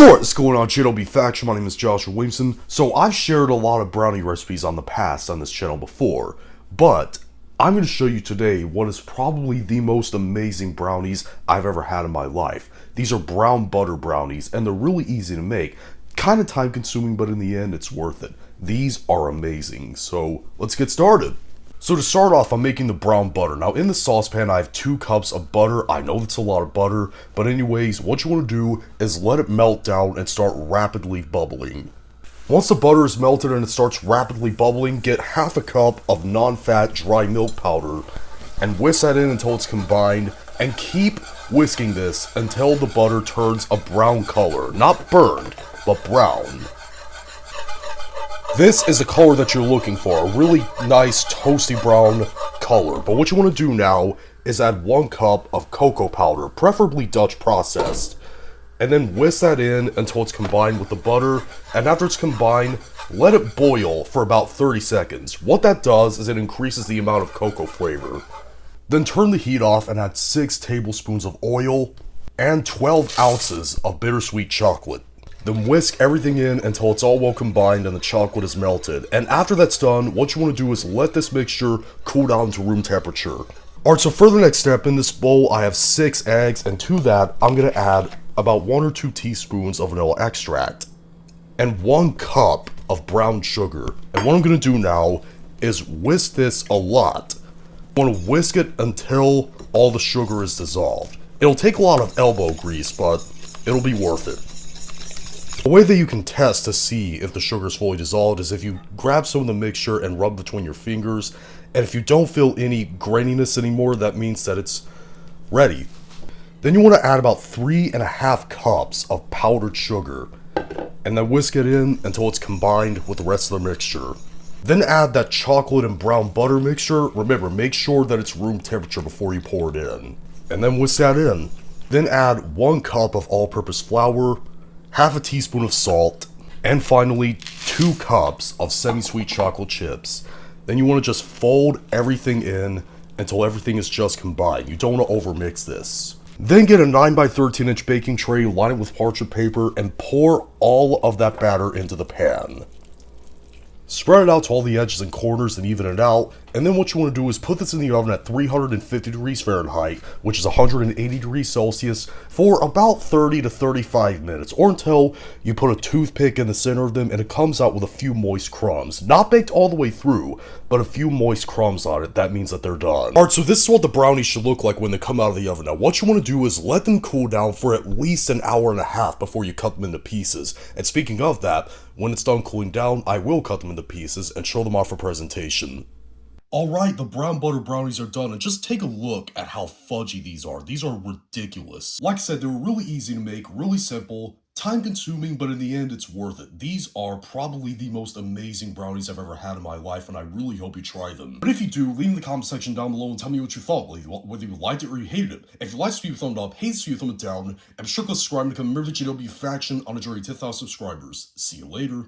What's going on, channel B Faction? My name is Joshua Williamson. So I've shared a lot of brownie recipes on the past on this channel before, but I'm going to show you today what is probably the most amazing brownies I've ever had in my life. These are brown butter brownies, and they're really easy to make. Kind of time consuming, but in the end, it's worth it. These are amazing, so let's get started. So to start off, I'm making the brown butter. Now in the saucepan, I have 2 cups of butter. I know that's a lot of butter, but anyways, what you want to do is let it melt down and start rapidly bubbling. Once the butter is melted and it starts rapidly bubbling, get half a cup of non-fat dry milk powder and whisk that in until it's combined, and keep whisking this until the butter turns a brown color. Not burned, but brown. This is the color that you're looking for, a really nice toasty brown color. But what you want to do now is add 1 cup of cocoa powder, preferably Dutch processed, and then whisk that in until it's combined with the butter. And after it's combined, let it boil for about 30 seconds. What that does is it increases the amount of cocoa flavor. Then turn the heat off and add 6 tablespoons of oil and 12 ounces of bittersweet chocolate. Then whisk everything in until it's all well combined and the chocolate is melted. And after that's done, what you want to do is let this mixture cool down to room temperature. Alright, so for the next step, in this bowl I have 6 eggs, and to that I'm going to add about 1 or 2 teaspoons of vanilla extract and 1 cup of brown sugar. And what I'm going to do now is whisk this a lot. I want to whisk it until all the sugar is dissolved. It'll take a lot of elbow grease, but it'll be worth it. A way that you can test to see if the sugar is fully dissolved is if you grab some of the mixture and rub between your fingers, and if you don't feel any graininess anymore, that means that it's ready. Then you want to add about 3.5 cups of powdered sugar, and then whisk it in until it's combined with the rest of the mixture. Then add that chocolate and brown butter mixture. Remember, make sure that it's room temperature before you pour it in. And then whisk that in. Then add 1 cup of all-purpose flour, half a teaspoon of salt, and finally 2 cups of semi-sweet chocolate chips. Then you want to just fold everything in until everything is just combined. You don't want to overmix this. Then get a 9 by 13 inch baking tray, line it with parchment paper, and pour all of that batter into the pan. Spread it out to all the edges and corners and even it out, and then what you want to do is put this in the oven at 350 degrees Fahrenheit, which is 180 degrees Celsius, for about 30 to 35 minutes, or until you put a toothpick in the center of them and it comes out with a few moist crumbs. Not baked all the way through, but a few moist crumbs on it. That means that they're done. Alright, so this is what the brownies should look like when they come out of the oven. Now what you want to do is let them cool down for at least an hour and a half before you cut them into pieces. And speaking of that, when it's done cooling down, I will cut them into pieces and show them off for presentation. Alright, the brown butter brownies are done, and just take a look at how fudgy these are. These are ridiculous. Like I said, they were really easy to make, really simple, time consuming, but in the end, it's worth it. These are probably the most amazing brownies I've ever had in my life, and I really hope you try them. But if you do, leave in the comment section down below and tell me what you thought, whether you liked it or you hated it. If you liked this video, thumb up, hate this video, thumb it down, and be sure to subscribe and become a member of the GW Faction on a journey to 10,000 subscribers. See you later.